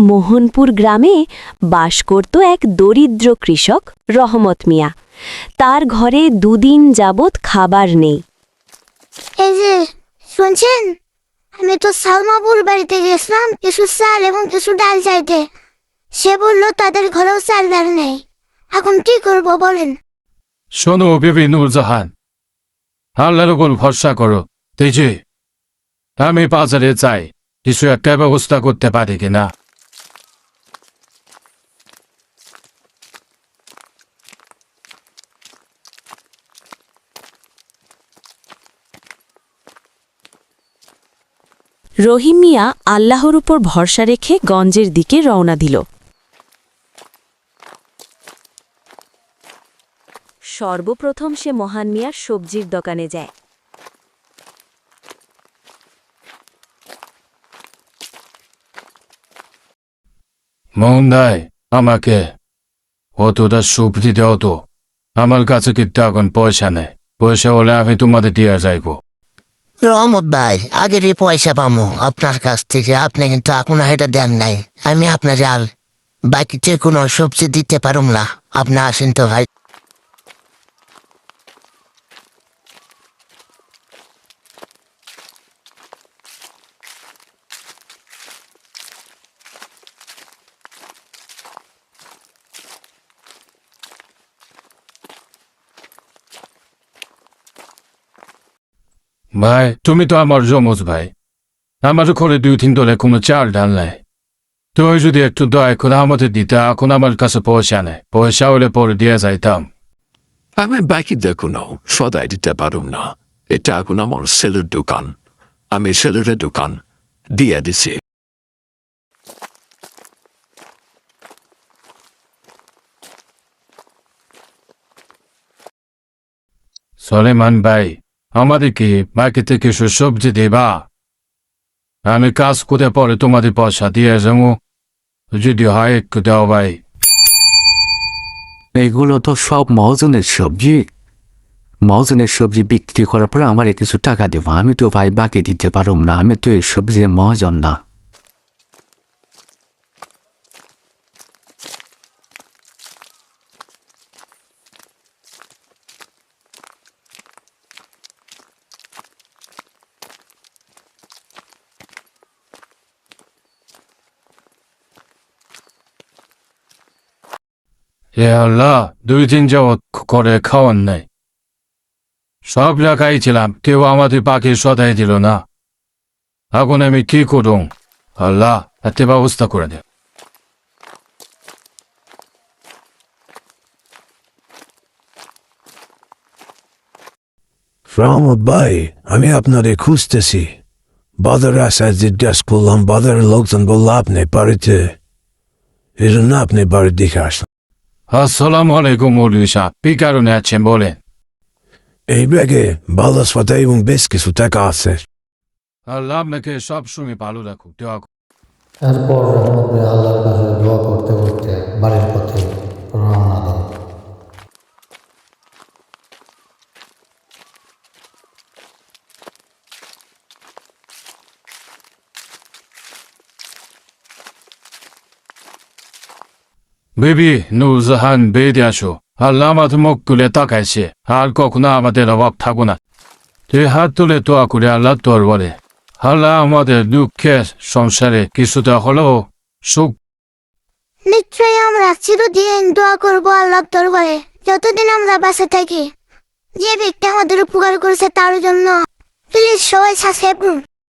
মোহনপুর গ্রামে বাস করত এক দরিদ্র কৃষক রহমত মিয়া। তার ঘরে দুদিন যাবৎ খাবার নেই। এই যে শুনছেন, আমি তো সালমাপুর বাড়িতে গেছিলাম কিছু চাল এবং কিছু ডাল চাইতে। সে বললো তাদের ঘরেও চাল ডাল নেই। এখন কি করবো বলেন? শোনো বিবি নূরজাহান, আল্লাহর উপর ভরসা করো। তেজি, আমি বাজারে যাই, কিছু একটা ব্যবস্থা করতে পারি কিনা। রহিম মিয়া আল্লাহর উপর ভরসা রেখে গঞ্জের দিকে রওনা দিল। সর্বপ্রথম সে মহান মিয়ার সবজির দোকানে যায়। মোহন ভাই, আমাকে অতটা সবজি দেও তো। আমার কাছে কিন্তু এখন পয়সা নেই। পয়সা হলে আমি তোমাদের দিয়ে যাইব। রহমত ভাই, আগের পয়সা পামো আপনার কাছ থেকে, আপনি কিন্তু এখন এটা দেন নাই। আমি আপনার আর বাকিতে কোনো সবজি দিতে পারুম না। আপনি আসেন তো ভাই। ভাই, তুমি তো আমার যমজ ভাই। আমার ঘরে 2 দিন ধরে কোনো চাল ডাল নাই। তুমি যদি একটু দয়া করে আমাদের দিতে, এখন আমার কাছে পয়সা নেই। পয়সা হলে পরে দিয়ে যাইতাম। আমি বাকি দেখুন সদাই দিতে পারুম না। এটা এখন আমার ছেলের দোকান। আমি ছেলের দোকান দিয়ে দিছি। সলেমান ভাই, আমাদেরকে বাকিতে কিছু সবজি দেবা? আমি কাজ করে পরে তোমাদের পয়সা দিয়ে যাবো। যদি হয় একটু দাও ভাই। এগুলো তো সব মহাজনের সবজি। মহাজনের সবজি বিক্রি করার পরে আমার কিছু টাকা দেবো। আমি তো ভাই বাকি দিতে পারব না। আমি তো এই সবজির মহাজন না। এ আল্লাহ, 2 দিন যাবৎ করে খাওয়ান নাই। সব জায়গায় ছিলাম, কেউ আমাদের বাকি সদাই দিল না। এখন আমি কি করুন? আল্লাহ, একটা ব্যবস্থা করে দে। রহমত ভাই, আমি আপনারে খুঁজতেছি। বাজারে আসায় জিজ্ঞাসা করলাম, বাজারের লোকজন বললো আপনি বাড়িতে। এই জন্য আপনি বাড়ির দিকে আসলাম। আসসালামু আলাইকুম মৌলভী সাহেব, কি কারণে আছেন বলেন? এই ব্যাগে বালাস ফাটা এবং বেশ কিছু টাকা আছে। আল্লাহ আপনাকে সবসময় ভালো রাখুক। দোয়া করুন। এরপর রহমত মিয়া আল্লাহর কাছে দোয়া করতে করতে বাড়ির পথে রওনা দেন। বিবি নূরজাহান, বেরিয়ে আসো। আল্লাহ আমাদের মুখ তুলে তাকাইছে, আর কখনো আমাদের অভাব থাকবো না। তুই হাত তুলে দোয়া করে আল্লাহ তোর বলে, আল্লাহ আমাদের দুঃখের সংসারে কিছুটা হলেও সুখ। নিশ্চয়ই আমরা চিরদিন দোয়া করবো আল্লাহ দরবারে, যতদিন আমরা বাঁচে থাকি। যে ব্যক্তি আমাদের উপকার করেছে তার জন্য প্লিজ সবাই সাবস্ক্রাইব করুন।